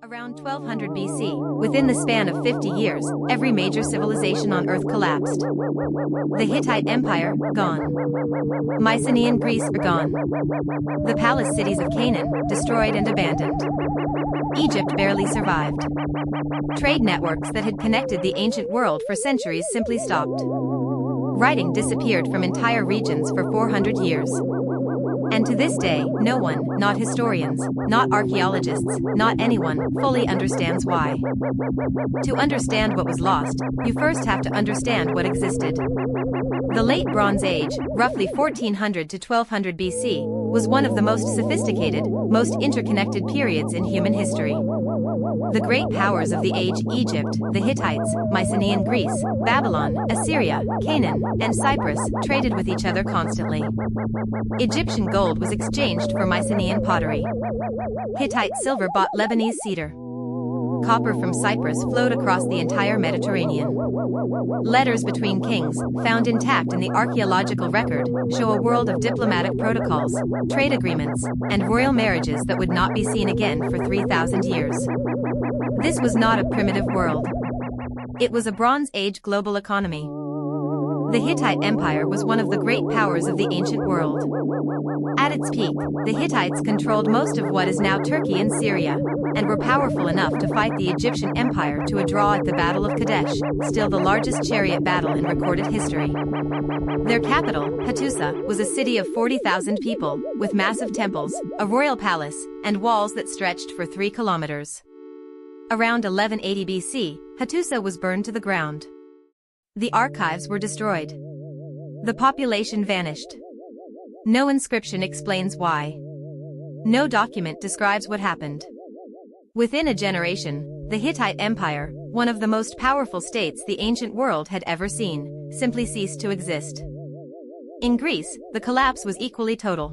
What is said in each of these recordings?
Around 1200 BC, within the span of 50 years, every major civilization on Earth collapsed. The Hittite Empire, gone. Mycenaean Greece, gone. The palace cities of Canaan, destroyed and abandoned. Egypt barely survived. Trade networks that had connected the ancient world for centuries simply stopped. Writing disappeared from entire regions for 400 years. And to this day, no one, not historians, not archaeologists, not anyone, fully understands why. To understand what was lost, you first have to understand what existed. The Late Bronze Age, roughly 1400 to 1200 BC, was one of the most sophisticated, most interconnected periods in human history. The great powers of the age, Egypt, the Hittites, Mycenaean Greece, Babylon, Assyria, Canaan, and Cyprus, traded with each other constantly. Egyptian gold was exchanged for Mycenaean pottery. Hittite silver bought Lebanese cedar. Copper from Cyprus flowed across the entire Mediterranean. Letters between kings, found intact in the archaeological record, show a world of diplomatic protocols, trade agreements, and royal marriages that would not be seen again for 3,000 years. This was not a primitive world. It was a Bronze Age global economy. The Hittite Empire was one of the great powers of the ancient world. At its peak, the Hittites controlled most of what is now Turkey and Syria, and were powerful enough to fight the Egyptian Empire to a draw at the Battle of Kadesh, still the largest chariot battle in recorded history. Their capital, Hattusa, was a city of 40,000 people, with massive temples, a royal palace, and walls that stretched for 3 kilometers. Around 1180 BC, Hattusa was burned to the ground. The archives were destroyed. The population vanished. No inscription explains why. No document describes what happened. Within a generation, the Hittite Empire, one of the most powerful states the ancient world had ever seen, simply ceased to exist. In Greece, the collapse was equally total.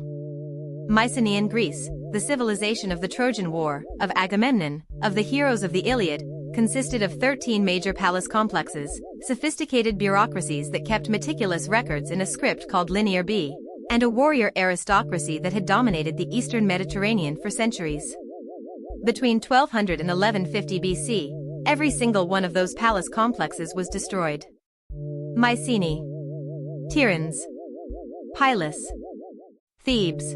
Mycenaean Greece, the civilization of the Trojan War, of Agamemnon, of the heroes of the Iliad, consisted of 13 major palace complexes, sophisticated bureaucracies that kept meticulous records in a script called Linear B, and a warrior aristocracy that had dominated the eastern Mediterranean for centuries. Between 1200 and 1150 BC, every single one of those palace complexes was destroyed. Mycenae, Tiryns, Pylos, Thebes.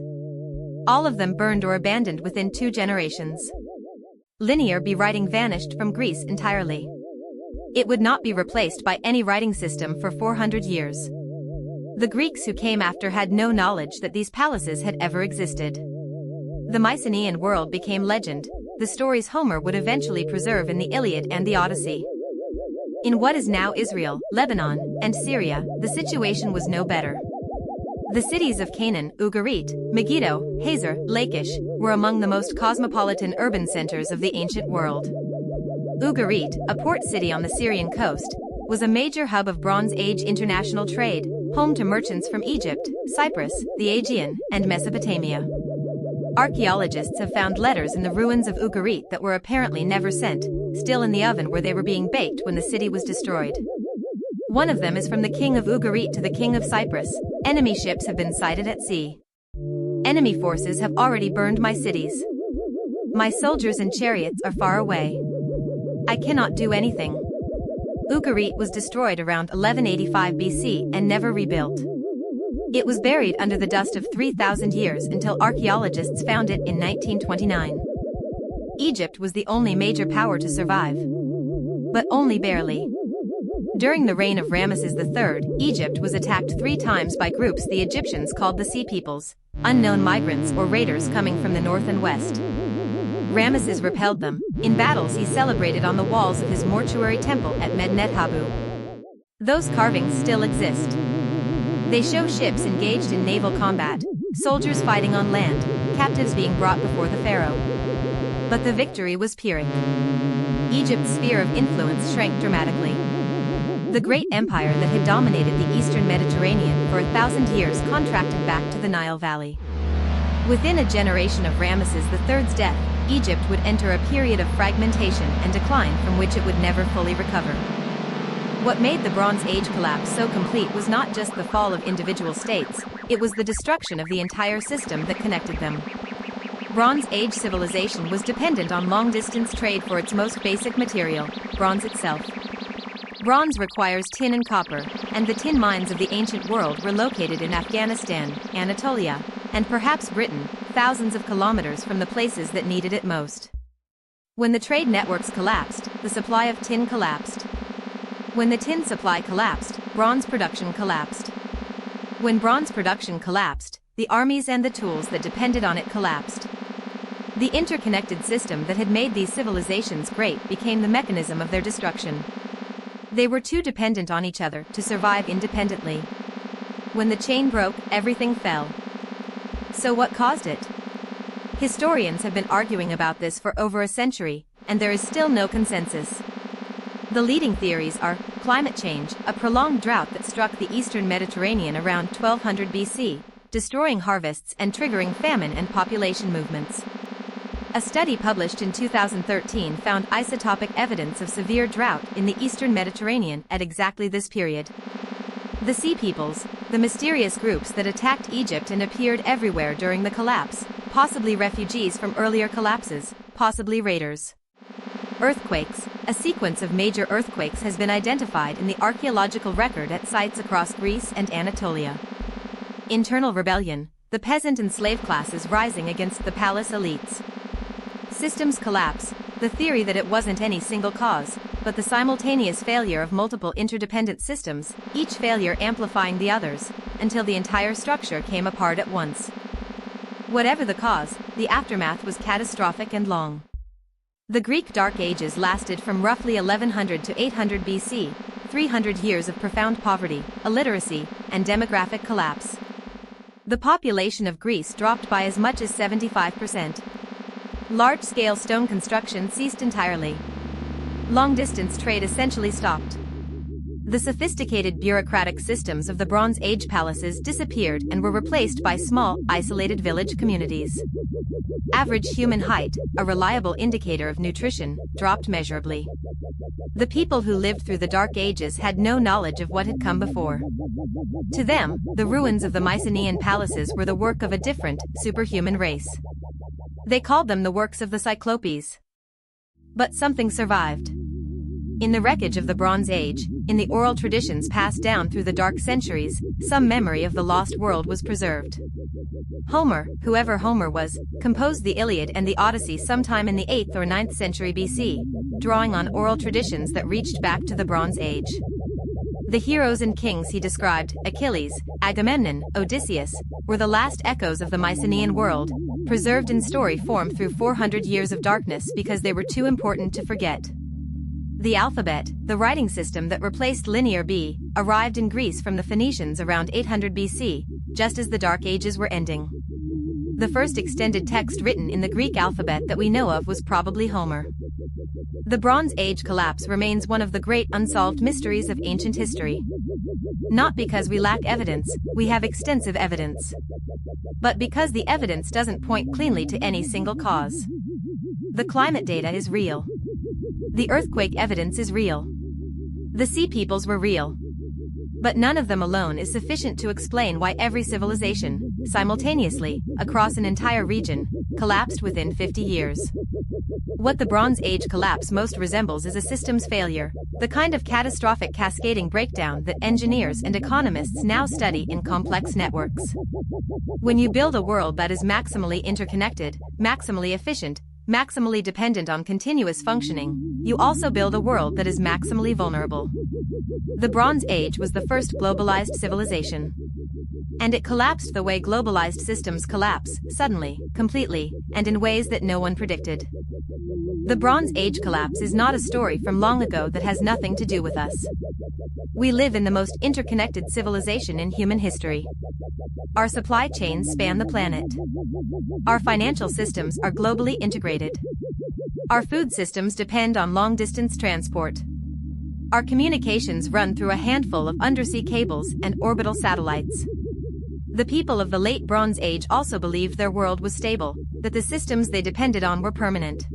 All of them burned or abandoned within 2 generations. Linear B writing vanished from Greece entirely. It would not be replaced by any writing system for 400 years. The Greeks who came after had no knowledge that these palaces had ever existed. The Mycenaean world became legend, the stories Homer would eventually preserve in the Iliad and the Odyssey. In what is now Israel, Lebanon, and Syria, the situation was no better. The cities of Canaan, Ugarit, Megiddo, Hazor, Lachish, were among the most cosmopolitan urban centers of the ancient world. Ugarit, a port city on the Syrian coast, was a major hub of Bronze Age international trade, home to merchants from Egypt, Cyprus, the Aegean, and Mesopotamia. Archaeologists have found letters in the ruins of Ugarit that were apparently never sent, still in the oven where they were being baked when the city was destroyed. One of them is from the king of Ugarit to the king of Cyprus. Enemy ships have been sighted at sea. Enemy forces have already burned my cities. My soldiers and chariots are far away. I cannot do anything. Ugarit was destroyed around 1185 BC and never rebuilt. It was buried under the dust of 3,000 years until archaeologists found it in 1929. Egypt was the only major power to survive. But only barely. During the reign of Ramesses III, Egypt was attacked 3 times by groups the Egyptians called the Sea Peoples, unknown migrants or raiders coming from the north and west. Ramesses repelled them. In battles he celebrated on the walls of his mortuary temple at Medinet Habu. Those carvings still exist. They show ships engaged in naval combat, soldiers fighting on land, captives being brought before the pharaoh. But the victory was Pyrrhic. Egypt's sphere of influence shrank dramatically. The great empire that had dominated the eastern Mediterranean for 1,000 years contracted back to the Nile Valley. Within a generation of Ramesses III's death, Egypt would enter a period of fragmentation and decline from which it would never fully recover. What made the Bronze Age collapse so complete was not just the fall of individual states, it was the destruction of the entire system that connected them. Bronze Age civilization was dependent on long-distance trade for its most basic material, bronze itself. Bronze requires tin and copper, and the tin mines of the ancient world were located in Afghanistan, Anatolia, and perhaps Britain, thousands of kilometers from the places that needed it most. When the trade networks collapsed, the supply of tin collapsed. When the tin supply collapsed, bronze production collapsed. When bronze production collapsed, the armies and the tools that depended on it collapsed. The interconnected system that had made these civilizations great became the mechanism of their destruction. They were too dependent on each other to survive independently. When the chain broke, everything fell. So what caused it? Historians have been arguing about this for over a century, and there is still no consensus. The leading theories are climate change, a prolonged drought that struck the eastern Mediterranean around 1200 BC, destroying harvests and triggering famine and population movements. A study published in 2013 found isotopic evidence of severe drought in the eastern Mediterranean at exactly this period. The Sea Peoples, the mysterious groups that attacked Egypt and appeared everywhere during the collapse, possibly refugees from earlier collapses, possibly raiders. Earthquakes, a sequence of major earthquakes has been identified in the archaeological record at sites across Greece and Anatolia. Internal rebellion, the peasant and slave classes rising against the palace elites. Systems collapse, the theory that it wasn't any single cause, but the simultaneous failure of multiple interdependent systems, each failure amplifying the others, until the entire structure came apart at once. Whatever the cause, the aftermath was catastrophic and long. The Greek Dark Ages lasted from roughly 1100 to 800 BC, 300 years of profound poverty, illiteracy, and demographic collapse. The population of Greece dropped by as much as 75%. Large-scale stone construction ceased entirely. Long-distance trade essentially stopped. The sophisticated bureaucratic systems of the Bronze Age palaces disappeared and were replaced by small, isolated village communities. Average human height, a reliable indicator of nutrition, dropped measurably. The people who lived through the Dark Ages had no knowledge of what had come before. To them, the ruins of the Mycenaean palaces were the work of a different, superhuman race. They called them the works of the Cyclopes. But something survived. In the wreckage of the Bronze Age, in the oral traditions passed down through the dark centuries, some memory of the lost world was preserved. Homer, whoever Homer was, composed the Iliad and the Odyssey sometime in the 8th or 9th century BC, drawing on oral traditions that reached back to the Bronze Age. The heroes and kings he described, Achilles, Agamemnon, Odysseus, were the last echoes of the Mycenaean world, preserved in story form through 400 years of darkness because they were too important to forget. The alphabet, the writing system that replaced Linear B, arrived in Greece from the Phoenicians around 800 BC, just as the Dark Ages were ending. The first extended text written in the Greek alphabet that we know of was probably Homer. The Bronze Age collapse remains one of the great unsolved mysteries of ancient history. Not because we lack evidence, we have extensive evidence. But because the evidence doesn't point cleanly to any single cause. The climate data is real. The earthquake evidence is real. The Sea Peoples were real. But none of them alone is sufficient to explain why every civilization, simultaneously, across an entire region, collapsed within 50 years. What the Bronze Age collapse most resembles is a systems failure, the kind of catastrophic cascading breakdown that engineers and economists now study in complex networks. When you build a world that is maximally interconnected, maximally efficient, maximally dependent on continuous functioning, you also build a world that is maximally vulnerable. The Bronze Age was the first globalized civilization. And it collapsed the way globalized systems collapse, suddenly, completely, and in ways that no one predicted. The Bronze Age collapse is not a story from long ago that has nothing to do with us. We live in the most interconnected civilization in human history. Our supply chains span the planet. Our financial systems are globally integrated. Our food systems depend on long-distance transport. Our communications run through a handful of undersea cables and orbital satellites. The people of the late Bronze Age also believed their world was stable, that the systems they depended on were permanent.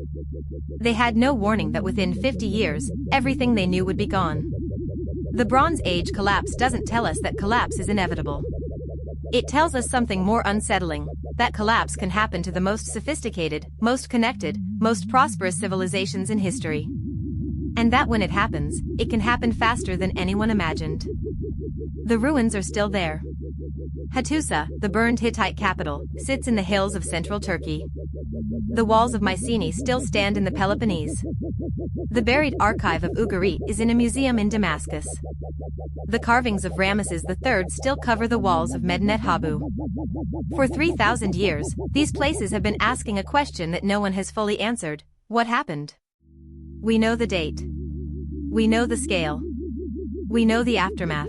They had no warning that within 50 years, everything they knew would be gone. The Bronze Age collapse doesn't tell us that collapse is inevitable. It tells us something more unsettling, that collapse can happen to the most sophisticated, most connected, most prosperous civilizations in history. And that when it happens, it can happen faster than anyone imagined. The ruins are still there. Hattusa, the burned Hittite capital, sits in the hills of central Turkey. The walls of Mycenae still stand in the Peloponnese. The buried archive of Ugarit is in a museum in Damascus. The carvings of Ramesses III still cover the walls of Medinet Habu. For 3,000 years, these places have been asking a question that no one has fully answered: what happened? We know the date. We know the scale. We know the aftermath.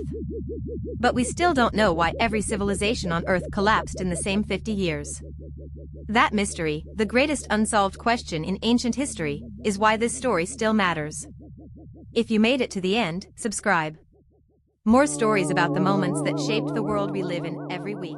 But we still don't know why every civilization on Earth collapsed in the same 50 years. That mystery, the greatest unsolved question in ancient history, is why this story still matters. If you made it to the end, subscribe. More stories about the moments that shaped the world we live in every week.